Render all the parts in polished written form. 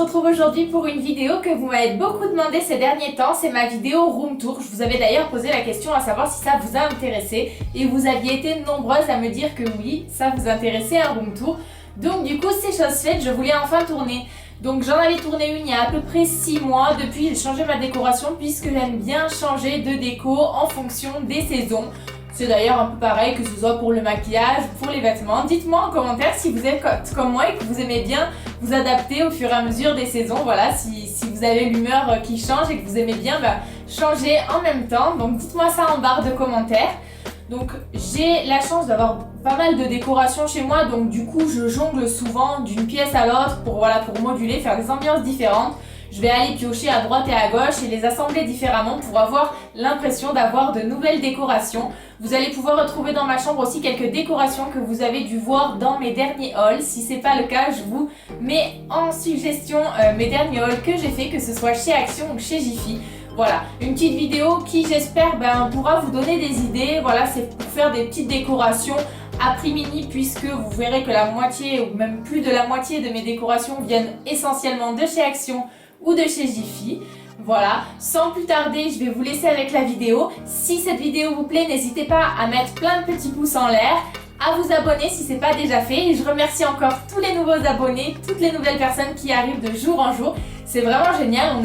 retrouve aujourd'hui pour une vidéo que vous m'avez beaucoup demandé ces derniers temps. C'est ma vidéo room tour. Je vous avais d'ailleurs posé la question à savoir si ça vous a intéressé et vous aviez été nombreuses à me dire que oui, ça vous intéressait un room tour. Donc du coup c'est chose faite, je voulais enfin tourner. Donc j'en avais tourné une il y a à peu près 6 mois. Depuis j'ai changé ma décoration puisque j'aime bien changer de déco en fonction des saisons. C'est d'ailleurs un peu pareil que ce soit pour le maquillage ou pour les vêtements. Dites-moi en commentaire si vous êtes comme moi et que vous aimez bien vous adapter au fur et à mesure des saisons. Voilà, si vous avez l'humeur qui change et que vous aimez bien changer en même temps. Donc dites-moi ça en barre de commentaires. Donc j'ai la chance d'avoir pas mal de décorations chez moi. Donc du coup je jongle souvent d'une pièce à l'autre pour moduler, faire des ambiances différentes. Je vais aller piocher à droite et à gauche et les assembler différemment pour avoir l'impression d'avoir de nouvelles décorations. Vous allez pouvoir retrouver dans ma chambre aussi quelques décorations que vous avez dû voir dans mes derniers hauls. Si ce n'est pas le cas, je vous mets en suggestion mes derniers hauls que j'ai fait, que ce soit chez Action ou chez Jiffy. Voilà, une petite vidéo qui j'espère pourra vous donner des idées. Voilà, c'est pour faire des petites décorations à prix mini puisque vous verrez que la moitié ou même plus de la moitié de mes décorations viennent essentiellement de chez Action ou de chez Jiffy. Voilà, sans plus tarder, je vais vous laisser avec la vidéo. Si cette vidéo vous plaît, n'hésitez pas à mettre plein de petits pouces en l'air, à vous abonner si ce n'est pas déjà fait. Et je remercie encore tous les nouveaux abonnés, toutes les nouvelles personnes qui arrivent de jour en jour. C'est vraiment génial,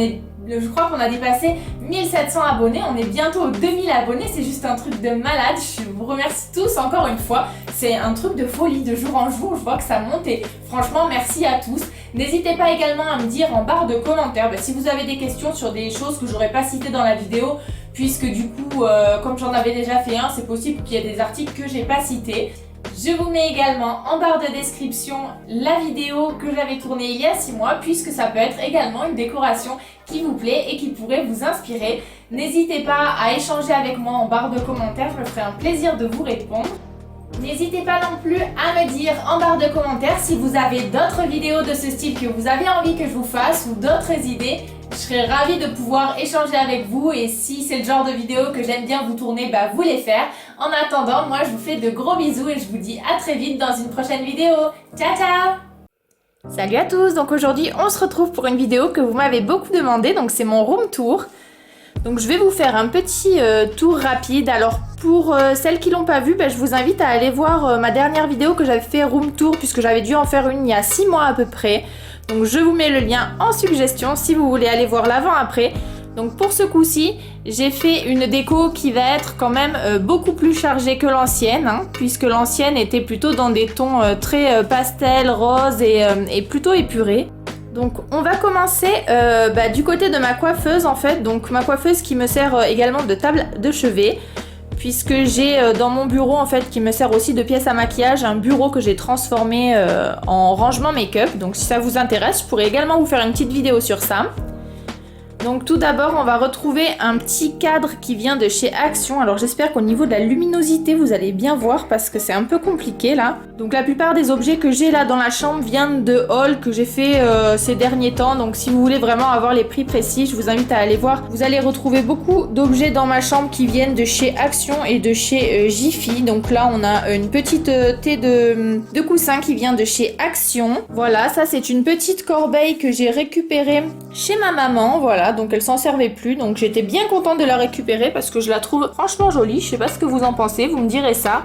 je crois qu'on a dépassé 1700 abonnés, on est bientôt aux 2000 abonnés, c'est juste un truc de malade. Je vous remercie tous encore une fois, c'est un truc de folie de jour en jour, je vois que ça monte et franchement merci à tous. N'hésitez pas également à me dire en barre de commentaires si vous avez des questions sur des choses que j'aurais pas citées dans la vidéo, puisque du coup comme j'en avais déjà fait un, c'est possible qu'il y ait des articles que j'ai pas cités. Je vous mets également en barre de description la vidéo que j'avais tournée il y a 6 mois puisque ça peut être également une décoration qui vous plaît et qui pourrait vous inspirer. N'hésitez pas à échanger avec moi en barre de commentaires, je me ferai un plaisir de vous répondre. N'hésitez pas non plus à me dire en barre de commentaires si vous avez d'autres vidéos de ce style que vous avez envie que je vous fasse ou d'autres idées. Je serais ravie de pouvoir échanger avec vous et si c'est le genre de vidéo que j'aime bien vous tourner, vous les faire. En attendant, moi je vous fais de gros bisous et je vous dis à très vite dans une prochaine vidéo. Ciao ciao! Salut à tous, donc aujourd'hui on se retrouve pour une vidéo que vous m'avez beaucoup demandé, donc c'est mon room tour. Donc je vais vous faire un petit tour rapide. Alors pour celles qui l'ont pas vu, je vous invite à aller voir ma dernière vidéo que j'avais fait room tour puisque j'avais dû en faire une il y a 6 mois à peu près. Donc je vous mets le lien en suggestion si vous voulez aller voir l'avant-après. Donc pour ce coup-ci, j'ai fait une déco qui va être quand même beaucoup plus chargée que l'ancienne, puisque l'ancienne était plutôt dans des tons très pastel, rose et plutôt épurés. Donc on va commencer du côté de ma coiffeuse en fait, donc ma coiffeuse qui me sert également de table de chevet. Puisque j'ai dans mon bureau en fait qui me sert aussi de pièce à maquillage, un bureau que j'ai transformé en rangement make-up. Donc si ça vous intéresse, je pourrais également vous faire une petite vidéo sur ça. Donc tout d'abord on va retrouver un petit cadre qui vient de chez Action. Alors j'espère qu'au niveau de la luminosité vous allez bien voir parce que c'est un peu compliqué là. Donc la plupart des objets que j'ai là dans la chambre viennent de hauls que j'ai fait ces derniers temps. Donc si vous voulez vraiment avoir les prix précis, je vous invite à aller voir. Vous allez retrouver beaucoup d'objets dans ma chambre qui viennent de chez Action et de chez Jiffy. Donc là on a une petite thé de coussin qui vient de chez Action. Voilà, ça c'est une petite corbeille que j'ai récupérée chez ma maman. Voilà. Donc elle s'en servait plus, donc j'étais bien contente de la récupérer parce que je la trouve franchement jolie. Je sais pas ce que vous en pensez, vous me direz ça.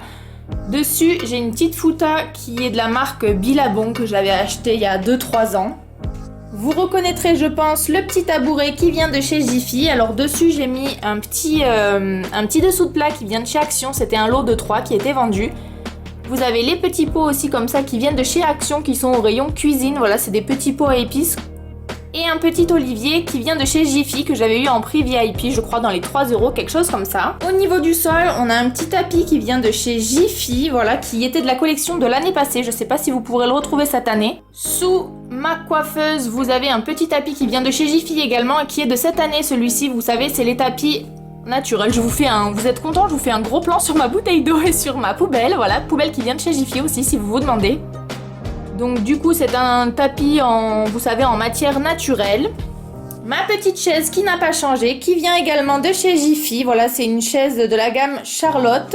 Dessus j'ai une petite fouta qui est de la marque Billabong que j'avais acheté il y a 2-3 ans. Vous reconnaîtrez je pense le petit tabouret qui vient de chez Jiffy. Alors dessus j'ai mis un petit dessous de plat qui vient de chez Action, c'était un lot de 3 qui était vendu. Vous avez les petits pots aussi comme ça qui viennent de chez Action qui sont au rayon cuisine. Voilà, c'est des petits pots à épices. Et un petit olivier qui vient de chez Jiffy que j'avais eu en prix VIP, je crois dans les 3 €, quelque chose comme ça. Au niveau du sol, on a un petit tapis qui vient de chez Jiffy, voilà, qui était de la collection de l'année passée. Je sais pas si vous pourrez le retrouver cette année. Sous ma coiffeuse, vous avez un petit tapis qui vient de chez Jiffy également et qui est de cette année. Celui-ci, vous savez, c'est les tapis naturels. Vous êtes content, je vous fais un gros plan sur ma bouteille d'eau et sur ma poubelle. Voilà, poubelle qui vient de chez Jiffy aussi si vous vous demandez. Donc du coup c'est un tapis vous savez, en matière naturelle. Ma petite chaise qui n'a pas changé, qui vient également de chez Jiffy. Voilà, c'est une chaise de la gamme Charlotte.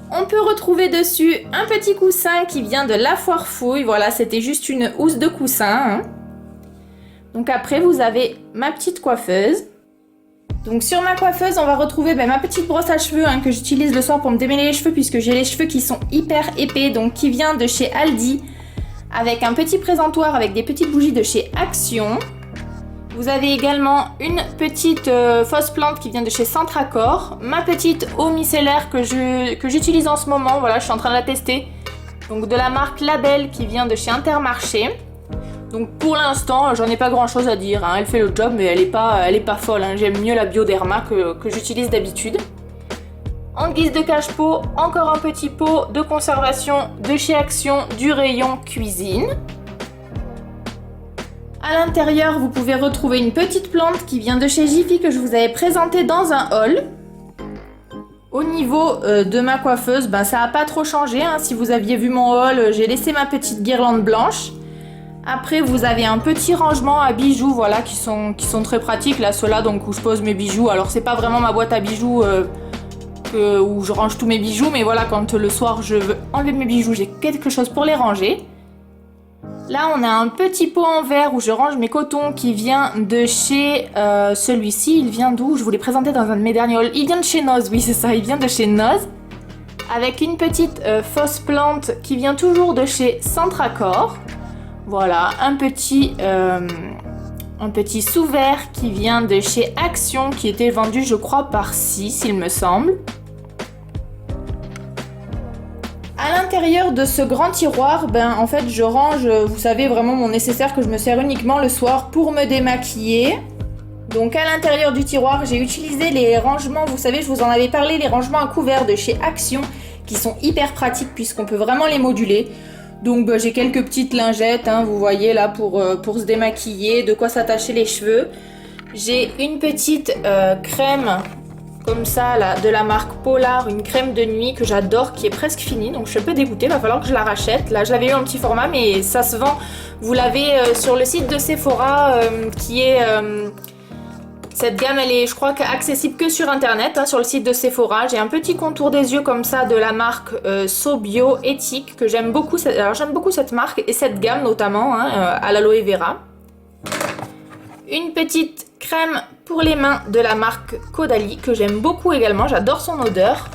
On peut retrouver dessus un petit coussin qui vient de La Foire Fouille. Voilà, c'était juste une housse de coussin. Donc après, vous avez ma petite coiffeuse. Donc sur ma coiffeuse, on va retrouver ma petite brosse à cheveux que j'utilise le soir pour me démêler les cheveux puisque j'ai les cheveux qui sont hyper épais, donc qui vient de chez Aldi, avec un petit présentoir avec des petites bougies de chez Action. Vous avez également une petite fausse plante qui vient de chez Centracor, ma petite eau micellaire que j'utilise en ce moment, voilà, je suis en train de la tester, donc de la marque Label qui vient de chez Intermarché. Donc pour l'instant, j'en ai pas grand chose à dire, elle fait le job mais elle est pas folle, j'aime mieux la Bioderma que j'utilise d'habitude. En guise de cache-pot, encore un petit pot de conservation de chez Action du rayon cuisine. À l'intérieur, vous pouvez retrouver une petite plante qui vient de chez Jiffy que je vous avais présentée dans un haul. Au niveau de ma coiffeuse, ça n'a pas trop changé, si vous aviez vu mon haul, j'ai laissé ma petite guirlande blanche. Après, vous avez un petit rangement à bijoux, voilà, qui sont très pratiques. Là, ceux-là, donc où je pose mes bijoux. Alors, c'est pas vraiment ma boîte à bijoux où je range tous mes bijoux, mais voilà, quand le soir je veux enlever mes bijoux, j'ai quelque chose pour les ranger. Là, on a un petit pot en verre où je range mes cotons qui vient de chez celui-ci. Il vient d'où? Je vous l'ai présenté dans un de mes derniers hauls. Il vient de chez Noz, oui, c'est ça, il vient de chez Noz. Avec une petite fausse plante qui vient toujours de chez Centracor. Voilà, un petit sous-verre qui vient de chez Action, qui était vendu, je crois, par 6, il me semble. À l'intérieur de ce grand tiroir, en fait, je range, vous savez, vraiment mon nécessaire que je me sers uniquement le soir pour me démaquiller. Donc à l'intérieur du tiroir, j'ai utilisé les rangements, vous savez, je vous en avais parlé, les rangements à couvert de chez Action, qui sont hyper pratiques puisqu'on peut vraiment les moduler. Donc j'ai quelques petites lingettes, vous voyez là, pour se démaquiller, de quoi s'attacher les cheveux. J'ai une petite crème comme ça là, de la marque Polar, une crème de nuit que j'adore, qui est presque finie, donc je suis un peu dégoûtée, va falloir que je la rachète. Là je l'avais eu en petit format mais ça se vend, vous l'avez sur le site de Sephora qui est... Cette gamme, elle est, je crois, accessible que sur internet, sur le site de Sephora. J'ai un petit contour des yeux comme ça de la marque So Bio Éthique que j'aime beaucoup. Alors j'aime beaucoup cette marque et cette gamme notamment à l'aloe vera. Une petite crème pour les mains de la marque Caudalie que j'aime beaucoup également. J'adore son odeur.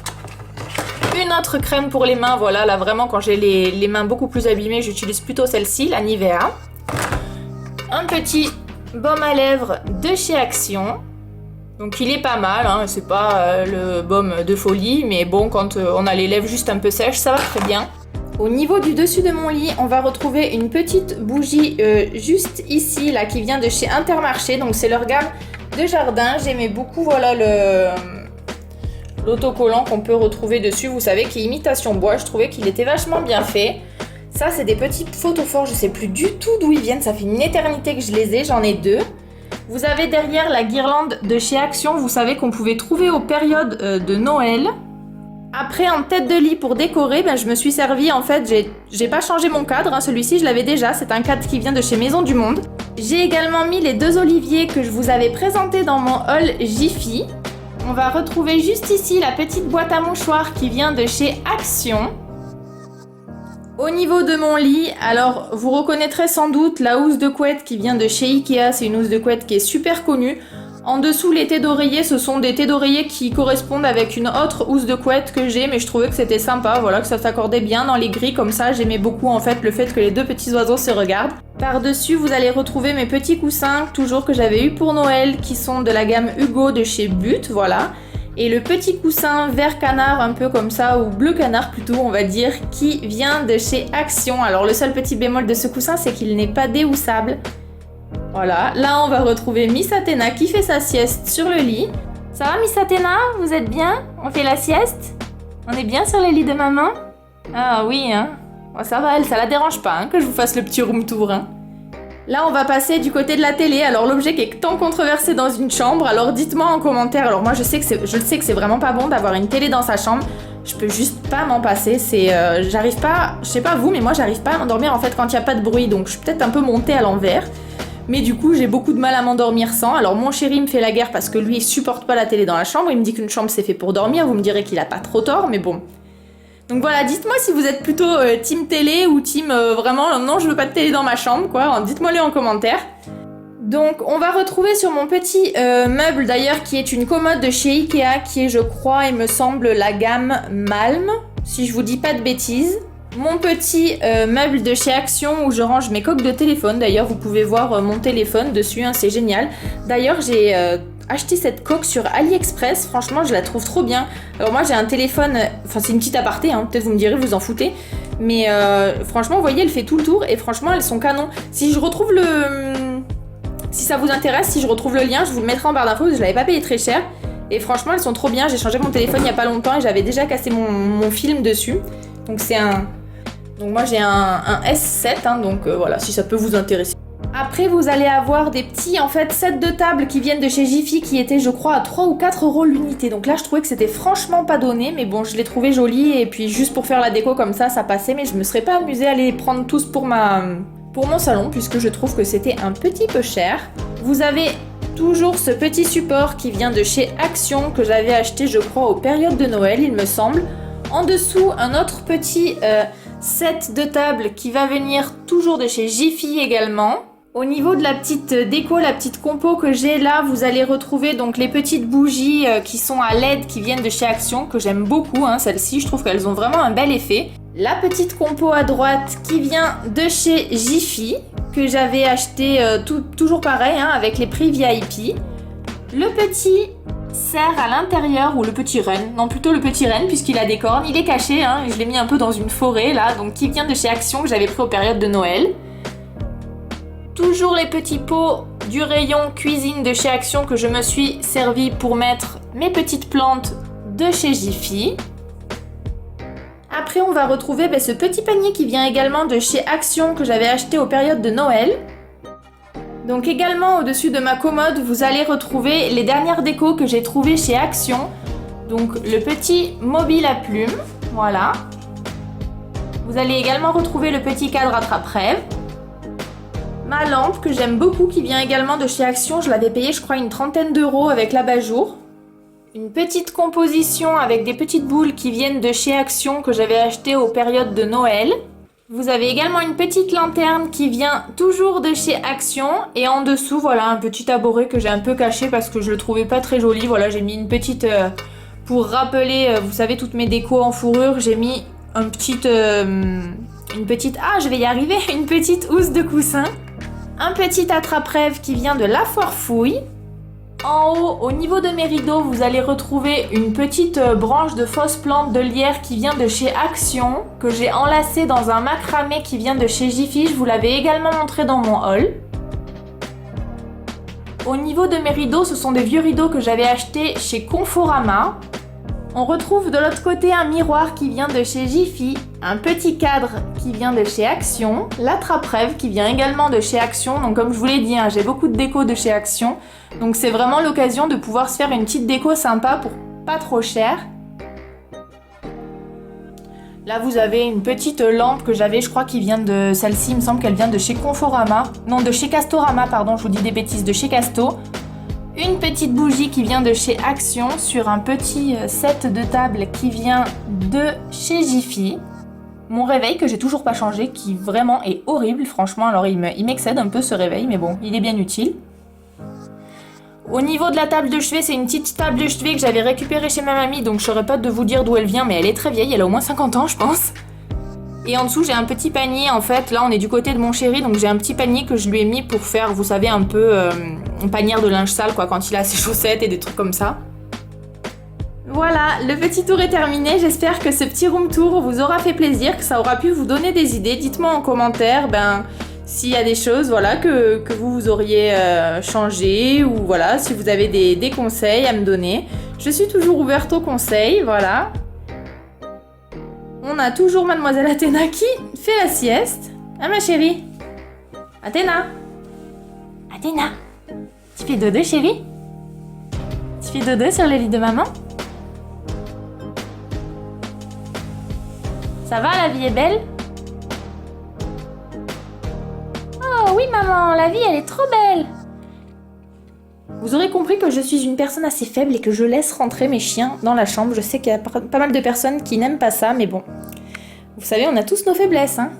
Une autre crème pour les mains, voilà, là vraiment quand j'ai les mains beaucoup plus abîmées, j'utilise plutôt celle-ci, la Nivea. Un petit baume à lèvres de chez Action, donc il est pas mal, c'est pas le baume de folie, mais bon, quand on a les lèvres juste un peu sèches, ça va très bien. Au niveau du dessus de mon lit, on va retrouver une petite bougie juste ici, là, qui vient de chez Intermarché, donc c'est leur gamme de jardin. J'aimais beaucoup, voilà, l'autocollant qu'on peut retrouver dessus, vous savez, qui est imitation bois. Je trouvais qu'il était vachement bien fait. Ça, c'est des petits photophores, je sais plus du tout d'où ils viennent, ça fait une éternité que je les ai, j'en ai 2. Vous avez derrière la guirlande de chez Action, vous savez qu'on pouvait trouver aux périodes de Noël. Après, en tête de lit pour décorer, je me suis servi, en fait, j'ai pas changé mon cadre, celui-ci je l'avais déjà, c'est un cadre qui vient de chez Maison du Monde. J'ai également mis les 2 oliviers que je vous avais présentés dans mon haul Jiffy. On va retrouver juste ici la petite boîte à mouchoirs qui vient de chez Action. Au niveau de mon lit, alors vous reconnaîtrez sans doute la housse de couette qui vient de chez Ikea, c'est une housse de couette qui est super connue. En dessous, les thés d'oreiller, ce sont des thés d'oreiller qui correspondent avec une autre housse de couette que j'ai, mais je trouvais que c'était sympa, voilà, que ça s'accordait bien dans les gris comme ça. J'aimais beaucoup en fait le fait que les 2 petits oiseaux se regardent. Par-dessus, vous allez retrouver mes petits coussins, toujours que j'avais eu pour Noël, qui sont de la gamme Hugo de chez But, voilà. Et le petit coussin vert canard, un peu comme ça, ou bleu canard plutôt, on va dire, qui vient de chez Action. Alors le seul petit bémol de ce coussin, c'est qu'il n'est pas déhoussable. Voilà, là on va retrouver Miss Athéna qui fait sa sieste sur le lit. Ça va Miss Athéna? Vous êtes bien? On fait la sieste? On est bien sur le lit de maman? Ah oui, Oh, ça va, elle, ça la dérange pas que je vous fasse le petit room tour. Là, on va passer du côté de la télé. Alors, l'objet qui est tant controversé dans une chambre. Alors, dites-moi en commentaire. Alors, moi, je sais que c'est vraiment pas bon d'avoir une télé dans sa chambre. Je peux juste pas m'en passer. J'arrive pas, je sais pas vous, mais moi, j'arrive pas à m'endormir en fait quand il y a pas de bruit. Donc, je suis peut-être un peu montée à l'envers. Mais du coup, j'ai beaucoup de mal à m'endormir sans. Alors, mon chéri me fait la guerre parce que lui, il supporte pas la télé dans la chambre. Il me dit qu'une chambre, c'est fait pour dormir. Vous me direz qu'il a pas trop tort, mais bon. Donc voilà, dites-moi si vous êtes plutôt team télé ou team vraiment non, je veux pas de télé dans ma chambre, quoi. Dites-moi-le en commentaire. Donc on va retrouver sur mon petit meuble d'ailleurs qui est une commode de chez Ikea qui est je crois il me semble la gamme Malm, si je vous dis pas de bêtises. Mon petit meuble de chez Action où je range mes coques de téléphone, d'ailleurs vous pouvez voir mon téléphone dessus, hein, c'est génial. D'ailleurs j'ai acheté cette coque sur AliExpress, franchement je la trouve trop bien. Alors moi j'ai un téléphone, enfin c'est une petite aparté, hein, peut-être vous me direz vous en foutez. Mais franchement vous voyez elle fait tout le tour et franchement elles sont canon. Si je retrouve si ça vous intéresse, si je retrouve le lien, je vous le mettrai en barre d'infos parce que je l'avais pas payé très cher. Et franchement elles sont trop bien, j'ai changé mon téléphone il y a pas longtemps et j'avais déjà cassé mon film dessus. Donc c'est un... Donc moi j'ai un S7, hein, donc voilà, si ça peut vous intéresser. Après vous allez avoir des petits en fait sets de table qui viennent de chez Jiffy qui étaient je crois à 3 ou 4 euros l'unité. Donc là je trouvais que c'était franchement pas donné, mais bon je les trouvais jolis et puis juste pour faire la déco comme ça passait, mais je me serais pas amusée à les prendre tous pour mon salon puisque je trouve que c'était un petit peu cher. Vous avez toujours ce petit support qui vient de chez Action que j'avais acheté je crois aux périodes de Noël il me semble. En dessous un autre petit set de table qui va venir toujours de chez Jiffy également. Au niveau de la petite déco, la petite compo que j'ai là, vous allez retrouver donc les petites bougies qui sont à LED qui viennent de chez Action, que j'aime beaucoup, hein, celles-ci, je trouve qu'elles ont vraiment un bel effet. La petite compo à droite qui vient de chez Jiffy, que j'avais acheté toujours pareil, hein, avec les prix VIP. Le petit cerf à l'intérieur, ou le petit renne, non plutôt le petit renne puisqu'il a des cornes, il est caché, hein, et je l'ai mis un peu dans une forêt là, donc qui vient de chez Action que j'avais pris aux périodes de Noël. Toujours les petits pots du rayon cuisine de chez Action que je me suis servi pour mettre mes petites plantes de chez Jiffy. Après on va retrouver ce petit panier qui vient également de chez Action que j'avais acheté aux périodes de Noël. Donc également au-dessus de ma commode, vous allez retrouver les dernières décos que j'ai trouvées chez Action. Donc le petit mobile à plumes, voilà. Vous allez également retrouver le petit cadre attrape-rêve. Ma lampe que j'aime beaucoup qui vient également de chez Action, je l'avais payée je crois une 30aine d'euros avec l'abat-jour. Une petite composition avec des petites boules qui viennent de chez Action que j'avais acheté aux périodes de Noël. Vous avez également une petite lanterne qui vient toujours de chez Action. Et en dessous, voilà, un petit tabouret que j'ai un peu caché parce que je le trouvais pas très joli. Voilà, j'ai mis une petite... pour rappeler, vous savez, toutes mes décos en fourrure, j'ai mis une petite... Ah, je vais y arriver. Une petite housse de coussin. Un petit attrape-rêve qui vient de La Foire Fouille. En haut, au niveau de mes rideaux, vous allez retrouver une petite branche de fausse plante de lierre qui vient de chez Action, que j'ai enlacée dans un macramé qui vient de chez Jiffy. Je vous l'avais également montré dans mon haul. Au niveau de mes rideaux, ce sont des vieux rideaux que j'avais achetés chez Conforama. On retrouve de l'autre côté un miroir qui vient de chez Jiffy, un petit cadre qui vient de chez Action, l'attrape-rêve qui vient également de chez Action. Donc comme je vous l'ai dit, hein, j'ai beaucoup de déco de chez Action. Donc c'est vraiment l'occasion de pouvoir se faire une petite déco sympa pour pas trop cher. Là vous avez une petite lampe que j'avais, je crois qui vient de... Celle-ci, il me semble qu'elle vient de chez Conforama. Non, de chez Castorama, pardon, je vous dis des bêtises, de chez Casto. Une petite bougie qui vient de chez Action sur un petit set de table qui vient de chez Jiffy. Mon réveil que j'ai toujours pas changé, qui vraiment est horrible, franchement, alors il m'excède un peu ce réveil, mais bon, il est bien utile. Au niveau de la table de chevet, c'est une petite table de chevet que j'avais récupérée chez ma mamie, donc je saurais pas de vous dire d'où elle vient, mais elle est très vieille, elle a au moins 50 ans je pense. Et en dessous j'ai un petit panier, en fait, là on est du côté de mon chéri, donc j'ai un petit panier que je lui ai mis pour faire, vous savez, un peu une panière de linge sale, quoi, quand il a ses chaussettes et des trucs comme ça. Voilà, le petit tour est terminé, j'espère que ce petit room tour vous aura fait plaisir, que ça aura pu vous donner des idées. Dites-moi en commentaire, s'il y a des choses, voilà, que vous auriez changé, ou voilà, si vous avez des conseils à me donner. Je suis toujours ouverte aux conseils, voilà. On a toujours Mademoiselle Athéna qui fait la sieste. Hein ma chérie? Athéna? Athéna? Tu fais dodo chérie? Tu fais dodo sur le lit de maman? Ça va, la vie est belle? Oh oui maman, la vie elle est trop belle! Vous aurez compris que je suis une personne assez faible et que je laisse rentrer mes chiens dans la chambre. Je sais qu'il y a pas mal de personnes qui n'aiment pas ça, mais bon. Vous savez, on a tous nos faiblesses, hein.